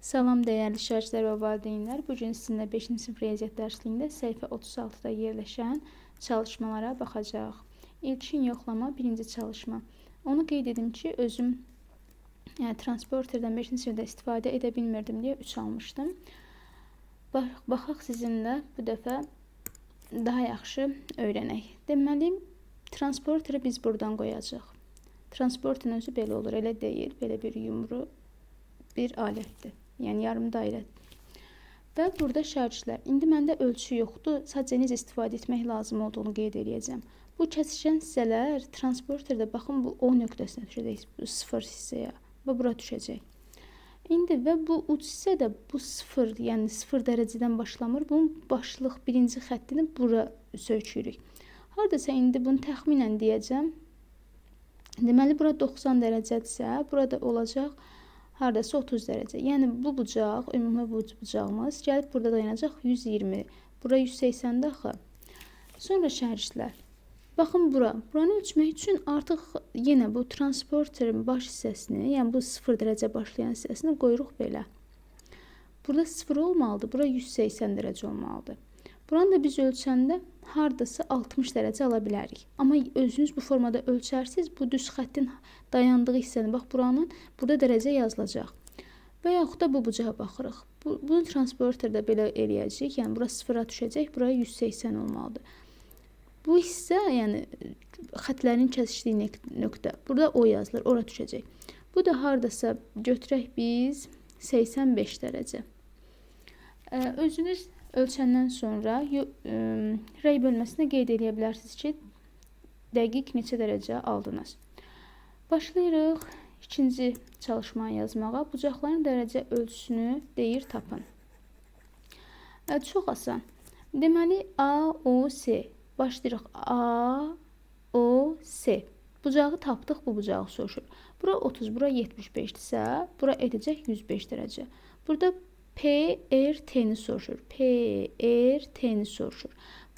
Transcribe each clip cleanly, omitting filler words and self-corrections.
Salam dəyərli şagirdlər və valideynlər. Bu gün sizinlə 5-ci sinif riyaziyyat dərsliyində səhifə 36-da yerləşən çalışmalara baxacağıq. İlkin yoxlama, birinci çalışma. Onu qeyd edim ki, özüm transporterdən 5-ci sinifdə istifadə edə bilmirdim deyə 3 almışdım. Baxaq sizinlə bu dəfə daha yaxşı öyrənək. Deməli, transporteri biz buradan qoyacaq. Transporterin özü belə olur, elə deyil. Belə bir yumru bir alətdir. Yəni yarım dairədir. Və burada şagirdlər, indi məndə ölçü yoxdur, sadəcə necə istifadə etmək lazım olduğunu qeyd edəcəm. Bu kəsişən hissələr transporterdə baxın bu O nöqtəsinə düşəcək, bu 0 hissəyə və bura düşəcək. İndi və bu uc hissə də bu 0, yəni 0 dərəcədən başlamır. Bunun başlıq birinci xəttini bura sökürük. Hardasa indi bunu təxminən deyəcəm. Deməli, bura 90 dərəcədirsə, burada olacaq hardasa 30 dərəcə. Yəni bu bucaq, ümumi bucağımız gəlib burada dayanacaq 120. Bura 180-də axı. Sonra şagirdlər, baxın bura. Buranı ölçmək üçün artıq yenə bu transporterin baş hissəsini, yəni bu 0 dərəcə başlayan hissəsini qoyuruq belə. Burada 0 olmalıdır, bura 180 dərəcə olmalıdır. Buranı da biz ölçəndə hardasa 60 dərəcə ala bilərik. Amma özünüz bu formada ölçərsiniz, bu düz xəttin dayandığı hissəni, bax buranın, burada dərəcə yazılacaq. Və yaxud da bu bucağa baxırıq. Bunu transporterdə belə eləyəcək, yəni bura 0-a düşəcək, buraya 180 olmalıdır. Bu hissə, yəni xətlərin kəsişdiyi nöqtə, burada O yazılır, ora düşəcək. Bu da hardasa götürək biz 85 dərəcə. Özünüz ölçəndən sonra rəy bölməsində qeyd edə bilərsiniz ki, dəqiq neçə dərəcə aldınız. Başlayırıq ikinci çalışmanı yazmağa. Bucaqların dərəcə ölçüsünü deyir tapın. Çox asan. Deməli, A, O, S. Başlayırıq. A, O, S. Bucağı tapdıq, bu bucağı soruşur. Bura 30, bura 75-dirsə, bura edəcək 105 dərəcə. Burada P, R, T-ni soruşur. P, R, T-ni soruşur.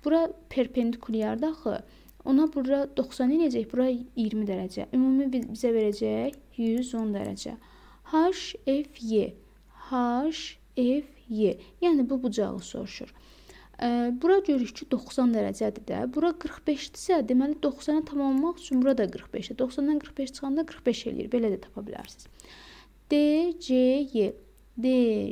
Bura perpendikulyarda axı. Ona bura 90 eləyəcək, bura 20 dərəcə. Ümumi bizə verəcək 110 dərəcə. H, F, Y. H, F, Y. Yəni bu bucağı soruşur. Bura görürük ki 90 dərəcədir də. Bura 45-dirsə, deməli 90-a tamamlamaq üçün bura da 45-dir. 90-dan 45 çıxanda 45 eləyir. Belə də tapa bilərsiniz. D, C, Y. D,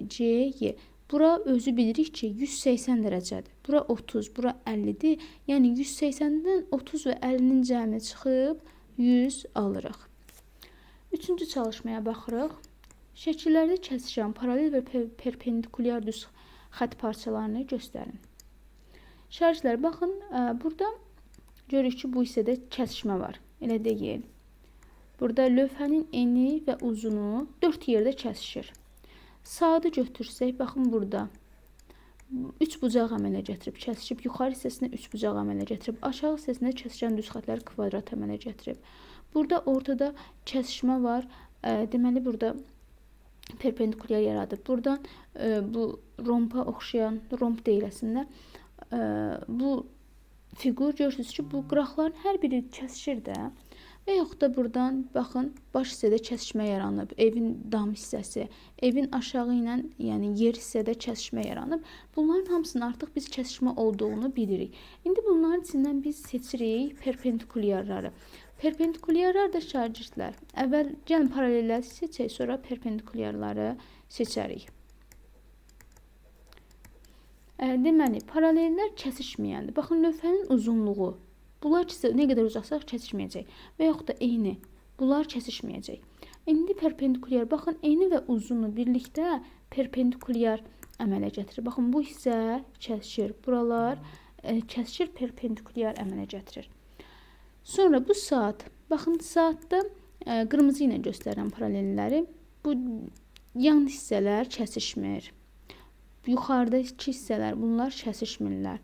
C, Y. Bura özü bilirik ki 180 dərəcədir. Bura 30, bura 50-dir. Yəni 180-dən 30 və 50-nin cəmi çıxıb 100 alırıq. Üçüncü çalışmaya baxırıq. Şəkillərdə kəsişən paralel və perpendikulyar düz xətt parçalarını göstərin. Şagirdlər, baxın, burada görürük ki bu hissədə kəsişmə var. Elə deyil. Burada lövhənin eni və uzunu 4 yerdə kəsişir. Saatı götürsək, baxın burada 3 bucaq əmələ gətirib, kəsişib, yuxarı hissəsində 3 bucaq əmələ gətirib, aşağı hissəsində kəsişən düz xətlər kvadrat əmələ gətirib. Burada ortada kəsişmə var, deməli burada perpendikulyar yaradıb. Buradan bu rompa oxşayan, romp deyiləsinə bu fiqur görürsünüz ki, bu qıraqların hər biri kəsişir də. Və yaxud da buradan, baxın, baş hissədə kəsişmə yaranıb, evin dam hissəsi, evin aşağı ilə, yəni yer hissədə kəsişmə yaranıb. Bunların hamısının artıq biz kəsişmə olduğunu bilirik. İndi bunların içindən biz seçirik perpendikulyarları. Perpendikulyarlar da şagirdlər. Əvvəl gəlin paralelləri seçək, sonra perpendikulyarları seçərik. Deməli, paralellər kəsişməyəndir. Baxın, lövhənin uzunluğu. Bunlar nə qədər uzaqsaq kəsişməyəcək. Və yaxud da eni. Bunlar kəsişməyəcək. İndi perpendikulyar. Baxın, eni və uzunu birlikdə perpendikulyar əmələ gətirir. Baxın, bu hissə kəsişir. Buralar kəsişir, perpendikulyar əmələ gətirir. Sonra bu saat. Baxın, saatda qırmızı ilə göstərilən paralelləri. Bu yan hissələr kəsişmir. Yuxarıdakı hissələr, bunlar kəsişmirlər.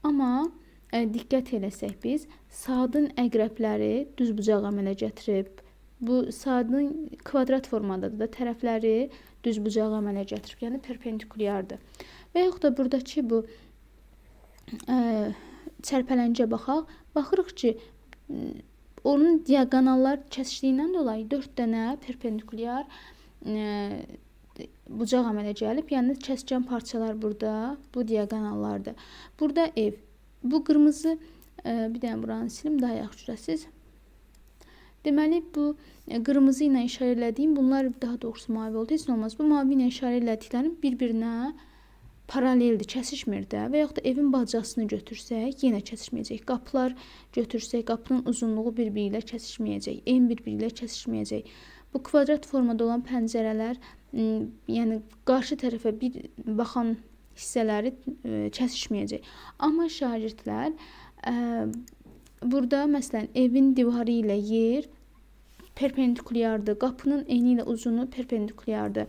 Amma diqqət eləsək biz, saatın əqrəbləri düz bucaq əmələ gətirib. Bu saatın kvadrat formadadır da, tərəfləri düz bucaq əmələ gətirib. Yəni perpendikulyardır. Və yaxud da buradakı bu çərpələncə baxaq. Baxırıq ki, onun diaqonallar kəsişdiyindən dolayı 4 dənə perpendikulyar bucaq əmələ gəlib. Yəni kəskin parçalar burada, bu diaqonallardır. Burada ev. Bu qırmızı bir dənə buranı silim, daha yaxşı görəsiniz. Deməli, bu qırmızı ilə işarə elədiyim, bunlar daha doğrusu mavi oldu. Heç nə olmaz. Bu mavi ilə işarə elədiklərim bir-birinə paraleldir, kəsişmir də. Və yaxud da evin bacasını götürsək, yenə kəsişməyəcək. Qapılar götürsək, qapının uzunluğu bir-biri ilə kəsişməyəcək. En bir-biri ilə kəsişməyəcək. Bu kvadrat formada olan pəncərələr, yəni qarşı tərəfə bir baxan hissələri kəsişməyəcək. Amma şagirdlər burada məsələn evin divarı ilə yer perpendikulyardır. Qapının eni ilə uzunu perpendikulyardır.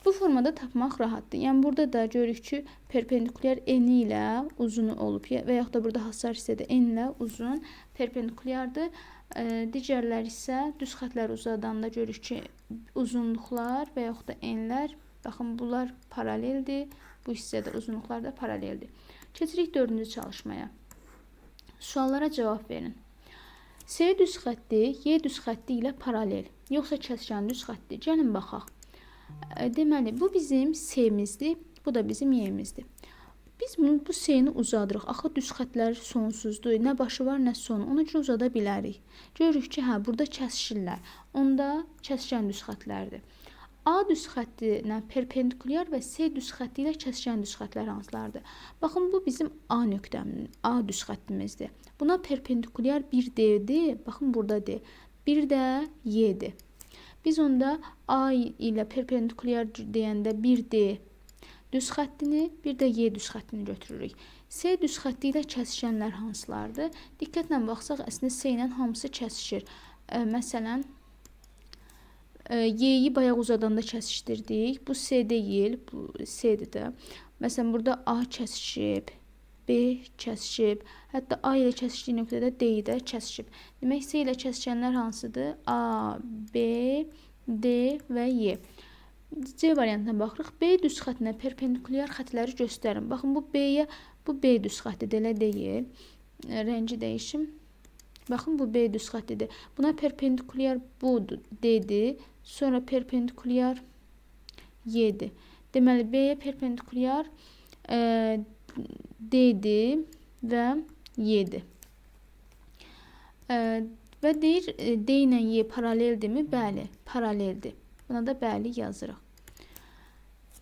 Bu formada tapmaq rahatdır. Yəni burada da görürük ki, perpendikulyar eni ilə uzunu olub və yaxud da burada hasar hissədə eni ilə uzun perpendikulyardır. Digərlər isə düz xətlər uzadanda görürük ki, uzunluqlar və yaxud da enlər, baxın bunlar paraleldir. Bu hissədə uzunluqlar da paraleldir. Keçirik 4-cü çalışmaya. Suallara cavab verin. S düz xətti Y düz xətti ilə paralel, yoxsa kəskin düz xətti? Gəlin baxaq. Deməli, bu bizim S-mizdir, bu da bizim Y-mizdir. Biz bu S-ni uzadırıq. Axı düz xətlər sonsuzdur. Nə başı var, nə sonu. Ona görə uzada bilərik. Görürük ki, burada kəsişirlər. Onda kəskin düz xətlərdir. A düz xəttinə perpendikulyar və S düz xətti ilə kəsişən düz xətlər hansılardır? Baxın, bu bizim A nöqtəmizdir, A düz xəttimizdir. Buna perpendikulyar bir D-dir, baxın burada D. Bir də Y-dir. Biz onda A ilə perpendikulyar deyəndə bir D düz xəttini, bir də Y düz xəttini götürürük. S düz xətti ilə kəsişənlər hansılardır? Diqqətlə baxsaq, əslində S ilə hamısı kəsişir. Məsələn, Y-yi bayaq uzadanda kəsişdirdik. Bu S deyil, bu S-dir də. Məsələn, burada A kəsişib, B kəsişib, hətta A ilə kəsişdiyi nöqtədə D-yi də kəsişib. Demək, S ilə kəsişənlər hansıdır? A, B, D və Y. C variantına baxırıq. B düz xəttinə perpendikulyar xətləri göstərin. Baxın, bu B-yə, bu B düz xəttidir, elə deyil. Rəngi dəyişim. Baxın, bu B düz xəttidir. Buna perpendikulyar bu D-dir. Sonra perpendikulyar Y-dir. Deməli, B-yə perpendikulyar D-dir və Y-dir. Və deyir, D ilə Y paraleldirmi? Bəli, paraleldir. Buna da bəli yazırıq.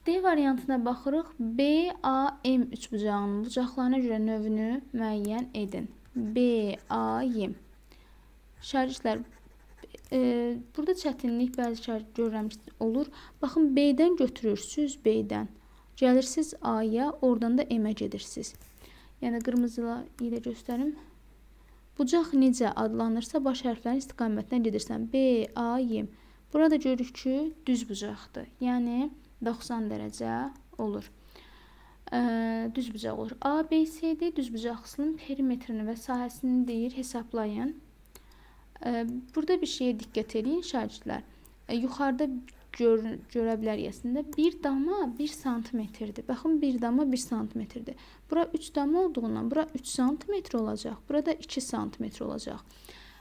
D variantına baxırıq. B-A-M üçbucağının bucaqlarına görə növünü müəyyən edin. B-A-M. Şagirdlər, burada çətinlik bəzi şagird görürəm olur. Baxın, B-dən götürürsünüz, B-dən. Gəlirsiniz A-ya, oradan da M-ə gedirsiniz. Yəni, qırmızı ilə göstərim. Bucaq necə adlanırsa, baş hərflərin istiqamətinə gedirsən. B-A-M. Burada görürük ki, düz bucaqdır. Yəni, 90 dərəcə olur. Düz bucaq olur. A-B-C-D düz bucaqlının perimetrini və sahəsini deyir, hesablayın. Burada bir şeyə diqqət edin, şagirdlər. Yuxarıda görə bilərsiniz. Bir dama 1 santimetrdir. Baxın, bir dama 1 santimetrdir. Bura 3 dama olduğundan bura 3 santimetr olacaq. Burada 2 santimetr olacaq.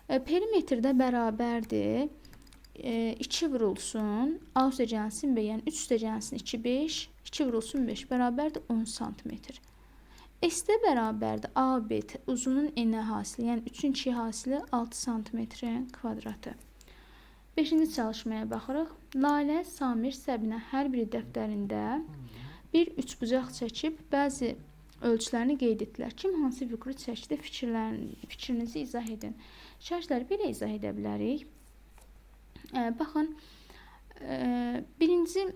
Perimetrdə bərabərdir. 2 vurulsun. A üstəgəlsin B, yəni 3 üstəgəlsin 2, 5. 2 vurulsun 5 bərabərdir 10 santimetr. S-də bərabərdir AB uzunun eni hasili, yəni 3-ün 2 hasili 6 santimetrin kvadratı. 5-ci çalışmaya baxırıq. Lalə, Samir, Səbinə hər biri dəftərində bir üçbucaq çəkib bəzi ölçülərini qeyd etdilər. Kim hansı fikri çəkdi? Fikrinizi izah edin. Şagirdlər, belə izah edə bilərik. Baxın, birinci,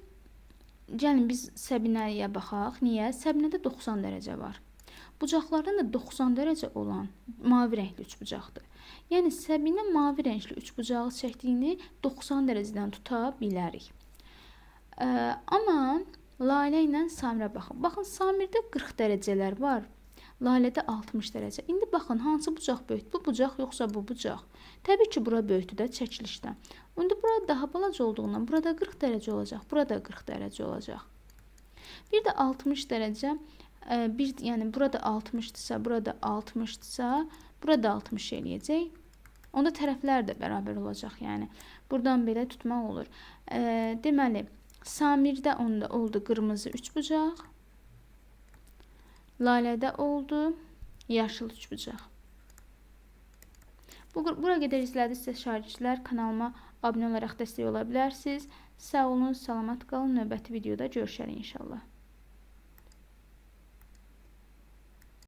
gəlin biz Səbinəyə baxaq. Niyə? Səbinədə 90 dərəcə var. Bucaqlardan da 90 dərəcə olan mavi rəngli üçbucaqdır. Yəni, Səbinə mavi rəngli üçbucağı çəkdiyini 90 dərəcədən tuta bilərik. Amma Lalə ilə Samirə baxın. Baxın, Samirdə 40 dərəcələr var. Lalədə 60 dərəcə. İndi baxın, hansı bucaq böyükdür? Bu bucaq yoxsa bu bucaq? Təbii ki, bura böyükdür də çəkilişdən. İndi burada daha balaca olduğundan burada 40 dərəcə olacaq. Burada 40 dərəcə olacaq. Bir də 60 dərəcə, yəni burada 60-dırsa, burada 60-dırsa, burada 60 eləyəcək. Onda tərəflər də bərabər olacaq. Yəni, buradan belə tutmaq olur. Deməli, Samirdə onda oldu qırmızı 3 bucaq. Lalədə oldu yaşıl 3 bucaq. Bura qədər izlədinizsə şagirdlər, kanalıma abunə olaraq dəstək ola bilərsiniz. Sağ olun, salamat qalın. Növbəti videoda görüşərik inşallah.